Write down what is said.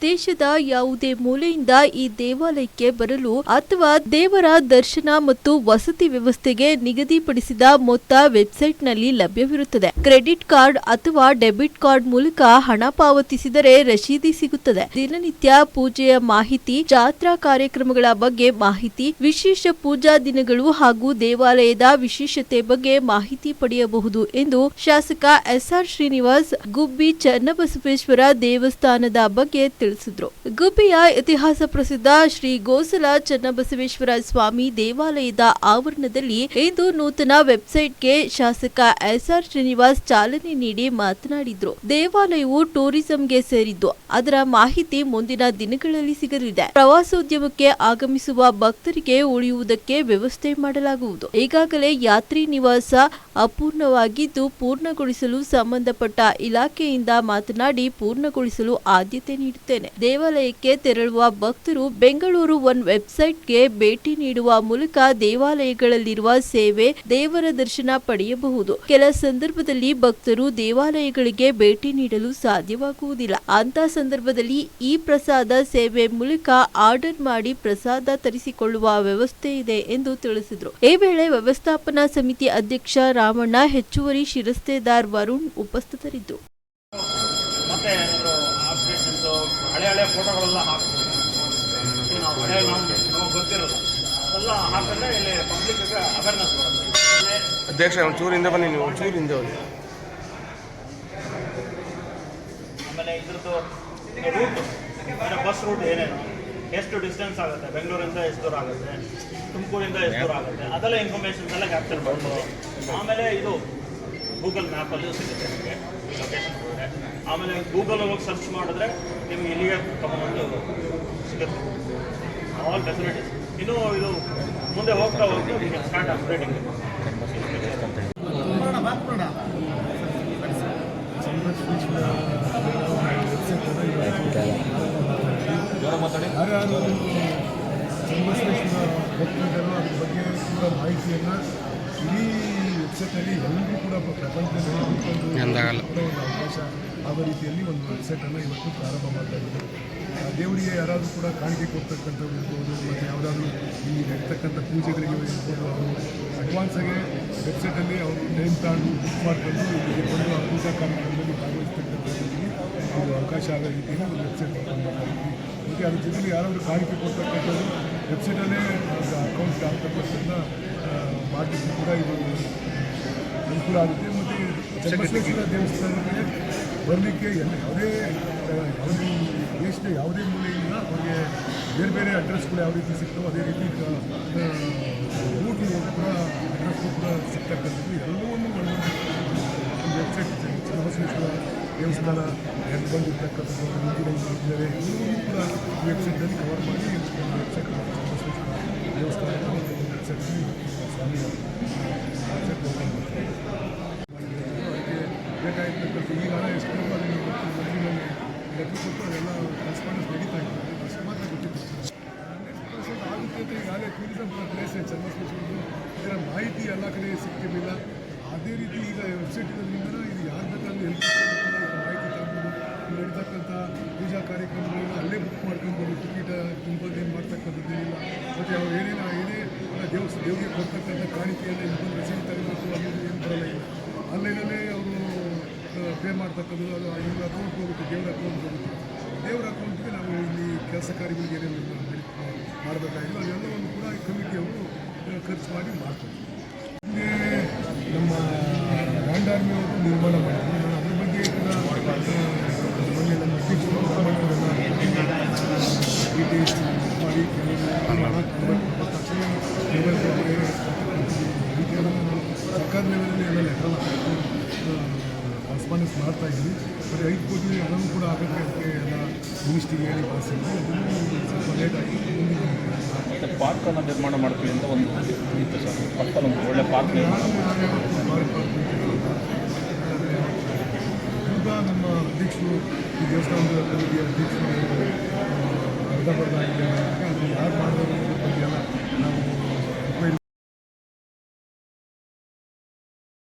ದೇಶದ ಯಾವುದೇ ಮೂಲೆಯಿಂದ ಈ ದೇವಾಲಯಕ್ಕೆ ಬರಲು ಅಥವಾ ದೇವರ ದರ್ಶನ ಮತ್ತು ವಸತಿ ವ್ಯವಸ್ಥೆಗೆ ನಿಗದಿಪಡಿಸಿದ ಮೊತ್ತ ವೆಬ್ಸೈಟ್ನಲ್ಲಿ ಲಭ್ಯವಿರುತ್ತದೆ. ಕ್ರೆಡಿಟ್ ಕಾರ್ಡ್ ಅಥವಾ ಡೆಬಿಟ್ ಕಾರ್ಡ್ ಮೂಲಕ ಹಣ ಪಾವತಿಸಿದರೆ ರಶೀದಿ ಸಿಗುತ್ತದೆ. ದಿನನಿತ್ಯ ಪೂಜೆಯ ಮಾಹಿತಿ, ಜಾತ್ರಾ ಕಾರ್ಯಕ್ರಮಗಳ ಬಗ್ಗೆ ಮಾಹಿತಿ, ವಿಶೇಷ ಪೂಜಾ ದಿನಗಳು ಹಾಗೂ ದೇವಾಲಯದ ವಿಶೇಷತೆ ಬಗ್ಗೆ ಮಾಹಿತಿ ಪಡೆಯಬಹುದು ಎಂದು ಶಾಸಕ ಎಸ್ಆರ್ ಶ್ರೀನಿವಾಸ್ ಗುಬ್ಬಿ ಚನ್ನಬಸವೇಶ್ವರ ದೇವಸ್ಥಾನದ ಬಗ್ಗೆ ತಿಳಿಸಿದ್ರು. ಗುಬ್ಬಿಯ ಇತಿಹಾಸ ಪ್ರಸಿದ್ಧ ಶ್ರೀ ಗೋಸಲ ಚನ್ನಬಸವೇಶ್ವರ ಸ್ವಾಮಿ ದೇವಾಲಯದ ಆವರಣದಲ್ಲಿ ಇಂದು ನೂತನ ವೆಬ್ಸೈಟ್ಗೆ ಶಾಸಕ ಎಸ್ಆರ್ ಶ್ರೀನಿವಾಸ್ ಚಾಲನೆ ನೀಡಿ ಮಾತನಾಡಿದ್ರು. ದೇವಾಲಯವು ಟೂರಿಸಂಗೆ ಸೇರಿದ್ದು, ಅದರ ಮಾಹಿತಿ ಮುಂದಿನ ದಿನಗಳಲ್ಲಿ ಸಿಗಲಿದೆ. ಪ್ರವಾಸೋದ್ಯಮಕ್ಕೆ ಆಗಮಿಸುವ ಭಕ್ತರಿಗೆ ಉಳಿಯುವುದಕ್ಕೆ ವ್ಯವಸ್ಥೆ ಮಾಡಲಾಗುವುದು. ಈಗಾಗಲೇ ಯಾತ್ರಿ ನಿವಾಸ ಅಪೂರ್ಣವಾಗಿದ್ದು ಪೂರ್ಣಗೊಳಿಸಲು ಸಂಬಂಧಪಟ್ಟ ಇಲಾಖೆಯಿಂದ ಮಾತನಾಡಿ ಪೂರ್ಣಗೊಳಿಸಲು ಆದ್ಯತೆ ನೀಡುತ್ತೇನೆ. ದೇವಾಲಯಕ್ಕೆ ತೆರಳುವ ಭಕ್ತರು ಬೆಂಗಳೂರು ಒನ್ ವೆಬ್ಸೈಟ್ಗೆ ಭೇಟಿ ನೀಡುವ ಮೂಲಕ ದೇವಾಲಯಗಳಲ್ಲಿರುವ ಸೇವೆ, ದೇವರ ದರ್ಶನ ಪಡೆಯಬಹುದು. ಕೆಲ ಸಂದರ್ಭದಲ್ಲಿ ಭಕ್ತರು ದೇವಾಲಯಗಳಿಗೆ ಭೇಟಿ ನೀಡಲು ಸಾಧ್ಯವಾಗುವುದಿಲ್ಲ. ಅಂತ ಸಂದರ್ಭದಲ್ಲಿ ಈ ಪ್ರಸಾದ ಸೇವೆ ಮೂಲಕ ಆರ್ಡರ್ ಮಾಡಿ ಪ್ರಸಾದ ತರಿಸಿಕೊಳ್ಳುವ ವ್ಯವಸ್ಥೆ ಇದೆ ಎಂದು ತಿಳಿಸಿದರು. ಈ ವೇಳೆ ವ್ಯವಸ್ಥಾಪನಾ ಸಮಿತಿ ಅಧ್ಯಕ್ಷ ರಾಮಣ್ಣ, ಹೆಚ್ಚುವರಿ ಶಿರಸ್ತೇದಾರ್ ವರುಣ್ ಉಪಸ್ಥಿತರಿದ್ದರು. ಹಳೆ ಫೋಟೋಗಳೆಲ್ಲ ಹಾಕ್ತೀವಿ. ನಾವು ಹಳೆ ನಮಗೆ ಗೊತ್ತಿರೋದು ಅದೆಲ್ಲ ಹಾಕಿದ್ರೆ ಇಲ್ಲಿ ಪಬ್ಲಿಕ್ಗೆ ಅವೇರ್ನೆಸ್ ಬರುತ್ತೆ. ಅಧ್ಯಕ್ಷ ಒಂಚೂರಿಂದ ಬನ್ನಿ, ನೀವು ಒಂಚೂರಿಂದ ಹೋಗಿ. ಆಮೇಲೆ ಇದ್ರದ್ದು ರೂಟ್, ಬಸ್ ರೂಟ್ ಏನೇನು, ಎಷ್ಟು ಡಿಸ್ಟೆನ್ಸ್ ಆಗುತ್ತೆ, ಬೆಂಗಳೂರಿಂದ ಎಷ್ಟು ದೂರ ಆಗುತ್ತೆ, ತುಮಕೂರಿಂದ ಎಷ್ಟು ದೂರ ಆಗುತ್ತೆ, ಅದೆಲ್ಲ ಇನ್ಫಾರ್ಮೇಷನ್ಸ್ ಎಲ್ಲ ಕ್ಯಾಪ್ಚರ್ ಮಾಡ್ಬೋದು. ಆಮೇಲೆ ಇದು ಗೂಗಲ್ ಮ್ಯಾಪಲ್ಲೂ ಸಿಗುತ್ತೆ ನಿಮಗೆ ಲೊಕೇಶನ್ ಹೋದರೆ. ಆಮೇಲೆ ಗೂಗಲ್ ಹೋಗಿ ಸರ್ಚ್ ಮಾಡಿದ್ರೆ ನಿಮ್ಗೆ ಇಲ್ಲಿಗೆ ತಗೊಂಡು ಸಿಗುತ್ತೆ ಆಲ್ ಫೆಸಿಲಿಟೀಸ್. ಇನ್ನೂ ಇದು ಮುಂದೆ ಹೋಗ್ತಾ ಹೋಗಿ ನಿಮಗೆ ಸ್ಟಾರ್ಟ್ ಅಪ್ಗ್ರೇಡಿಂಗ್. ಯಾರ್ಯಾರು ಚನ್ನಬಸವೇಶ್ವರ ಭಕ್ತರಿದ್ದಾರೋ ಅದ್ರ ಬಗ್ಗೆ ಕೂಡ ಮಾಹಿತಿಯನ್ನು ಇಡೀ ವೆಬ್ಸೈಟಲ್ಲಿ ಎಲ್ಲರೂ ಕೂಡ ಪ್ರಪಂಚದಲ್ಲಿ ಕೂಡ ಒಂದು ಅವಕಾಶ ಆಗೋ ರೀತಿಯಲ್ಲಿ ಒಂದು ವೆಬ್ಸೈಟನ್ನು ಇವತ್ತು ಪ್ರಾರಂಭ ಮಾಡ್ತಾ ಇದ್ದೀವಿ. ದೇವರಿಗೆ ಯಾರಾದರೂ ಕೂಡ ಕಾಣಿಕೆ ಕೊಡ್ತಕ್ಕಂಥವ್ರು ಇರ್ಬೋದು, ಮತ್ತು ಯಾವುದಾದ್ರೂ ಈ ನಡೀತಕ್ಕಂಥ ಪೂಜೆಗಳಿಗೆ ಇರ್ಬೋದು, ಅವರು ಅಡ್ವಾನ್ಸಾಗೆ ವೆಬ್ಸೈಟಲ್ಲಿ ಅವರು ಟೈಮ್ ತಗೊಂಡು ಬುಕ್ ಮಾಡ್ಕೊಂಡು ಇಲ್ಲಿಗೆ ಬಂದು ಆ ಪೂಜಾ ಕಾರ್ಯಕ್ರಮದಲ್ಲಿ ಭಾಗವಹಿಸ್ತಕ್ಕಂಥವ್ರಿಗೆ ಒಂದು ಅವಕಾಶ ಆಗೋ ರೀತಿಯಲ್ಲಿ ಒಂದು ವೆಬ್ಸೈಟ್ ಓಪನ್ ಮಾಡ್ತಾ ಇದ್ದೀವಿ. ಮತ್ತು ಅದ್ರ ಜೊತೆಗೆ ಯಾರಾದರೂ ಕಾಣಿಕೆ ಕೊಡ್ತಕ್ಕಂಥದ್ದು ವೆಬ್ಸೈಟಲ್ಲೇ ಅಕೌಂಟ್ ಆಗ್ತಕ್ಕಂಥದ್ದನ್ನ ಮಾಡಲಿಕ್ಕೆ ಕೂಡ ಇದು ಅನುಕೂಲ ಆಗುತ್ತೆ. ಮತ್ತು ಚನ್ನಬಸವೇಶ್ವರ ದೇವಸ್ಥಾನಕ್ಕೆ ಬರಲಿಕ್ಕೆ ಯಾವುದೇ ದೇಶದ ಯಾವುದೇ ಮೂಲೆಯಿಂದ ಅವರಿಗೆ ಬೇರೆ ಬೇರೆ ಅಡ್ರೆಸ್ಗಳು ಯಾವ ರೀತಿ ಸಿಗ್ತವೆ ಅದೇ ರೀತಿ ರೂಟು ಕೂಡ ಅಡ್ರೆಸ್ಗೂ ಕೂಡ ಸಿಗ್ತಕ್ಕಂಥದ್ದು ಎಲ್ಲವನ್ನೂ ಒಂದು ವೆಬ್ಸೈಟ್ ಚನ್ನಬಸವೇಶ್ವರ ದೇವಸ್ಥಾನ ಹೆಂಗೆ ಬಂದಿರ್ತಕ್ಕಂಥದ್ದು ಇದ್ದಾರೆ ಎಲ್ಲವನ್ನೂ ಕೂಡ ಈ ವೆಬ್ಸೈಟಲ್ಲಿ ಕವರ್ ಮಾಡಿ ವೆಬ್ಸೈಟ್ ಚನ್ನಬಸವೇಶ್ವರ ದೇವಸ್ಥಾನದ ಒಂದು ವೆಬ್ಸೈಟಲ್ಲಿ ಸ್ವಾಮಿ ವೆಬ್ಸೈಟ್ ಓಪನ್ ಮಾಡ್ತಾರೆ. ಅದಕ್ಕೆ ಬೇಕಾಗಿರ್ತಕ್ಕಂಥ ಈಗ ಹಣ ಎಷ್ಟು ಅದನ್ನು ಮೊದಲಿನಲ್ಲಿ ಲೆಕ್ಕ ಕೊಟ್ಟು ಅದೆಲ್ಲ ರೆಸ್ಪಾನ್ಸ್ ನಡೀತಾ ಇದ್ದಾರೆ. ಅಷ್ಟು ಮಾತ್ರ ಗೊತ್ತಿತ್ತು. 100% ಆಗುತ್ತೆ ಅಂತ ಈಗಾಗಲೇ ಟೂರಿಸಂ ಪ್ಲೇಸ್ ಚನ್ನಬಸವೇಶ್ವರದ್ದು ಇದರ ಮಾಹಿತಿ ಎಲ್ಲ ಕಡೆ ಸಿಗ್ತಿರಲಿಲ್ಲ. ಅದೇ ರೀತಿ ಈಗ ವೆಬ್ಸೈಟ್ ಇರೋದ್ರಿಂದ ಇದು ಯಾರು ಬೇಕಾದ್ರೂ ಎಲ್ಲಿ ಕೂಡ ಮಾಹಿತಿ ತಗೊಬೋದು. ನಡೀತಕ್ಕಂಥ ಪೂಜಾ ಕಾರ್ಯಕ್ರಮಗಳನ್ನ ಅಲ್ಲೇ ಬುಕ್ ಮಾಡ್ಕೊಬೋದು. ಟಿಕೆಟ್ ತುಂಬೋದೇನು ಮಾಡ್ತಕ್ಕಂಥದ್ದೇನಿಲ್ಲ. ಮತ್ತು ಅವ್ರು ಏನೇ ದೇವರಿಗೆ ಕೊಡ್ತಕ್ಕಂಥ ಕಾಣಿಕೆಯನ್ನು ಇನ್ನೊಂದು ರಸೀದಿ ತಗೋಬೇಕು ಅನ್ನೋದು ಏನು ಬರಲ್ಲ. ಇಲ್ಲ ಆನ್ಲೈನಲ್ಲೇ ಅವರು ಪೇ ಮಾಡ್ತಕ್ಕಂಥದ್ದು ಅದು ಇವ್ರ ಅಕೌಂಟ್ ಹೋಗುತ್ತೆ, ದೇವರ ಅಕೌಂಟ್ ಹೋಗುತ್ತೆ. ದೇವರ ಅಕೌಂಟ್ಗೆ ನಾವು ಇಲ್ಲಿ ಕೆಲಸ ಕಾರ್ಯಗಳಿಗೆ ಏನೇನು ಮಾಡಬೇಕಾಗಿಲ್ಲ ಅದೆಲ್ಲವನ್ನು ಕೂಡ ಕಮಿಟಿಯವರು ಖರ್ಚು ಮಾಡಿ ಮಾಡ್ತಾರೆ. ಹಿಂದೆ ನಮ್ಮ ಲ್ಯಾಂಡ್ ಆರ್ಮಿಯವರು ನಿರ್ಮಾಣ ಮಾಡಿದ್ರು. ನಾನು ಅದ್ರ ಬಗ್ಗೆ ಕೂಡ ಮೊನ್ನೆ ನಮ್ಮ ಅಧ್ಯಕ್ಷರು ಡೀಟೇಲ್ಸ್ ಮಾಡಿ ತಕ್ಷಣ ರೀತಿಯನ್ನು ನಾವು ಸರ್ಕಾರ ಲೆವೆಲಲ್ಲಿ ಎಲ್ಲ ಲೆಕ್ಕ ರೆಸ್ಪಾನ್ಸ್ ಮಾಡ್ತಾ ಇದ್ವಿ. ಬರೀ 5 ಕೋಟಿ ಹಣವೂ ಕೂಡ ಆಗಕ್ಕೆ ಅದಕ್ಕೆ ಎಲ್ಲ ಮಿನಿಸ್ಟ್ರಿಗೆ ಹೇಳಿ ಪಾಸಿದ್ವಿ. ಅದನ್ನು ಸ್ವಲ್ಪ ಲೇಟ್ ಆಗಿ ಮತ್ತು ಪಾರ್ಕನ್ನು ನಿರ್ಮಾಣ ಮಾಡ್ತೀವಿ ಅಂತ ಒಂದು ಇತ್ತು ಸರ್. ಪಕ್ಕದಲ್ಲಿ ಒಂದು ಒಳ್ಳೆ ಪಾರ್ಕ್ ನಿರ್ಮಾಣ ಈಗ ನಮ್ಮ ಅಧ್ಯಕ್ಷರು ಈ ದೇವಸ್ಥಾನದ ಕಮಿಟಿಯ ಅಧ್ಯಕ್ಷರು ಅರ್ಧ ಬರ್ದಾಗಿದ್ದಾರೆ. ಅದು ಯಾರು ಮಾಡಿದ್ರು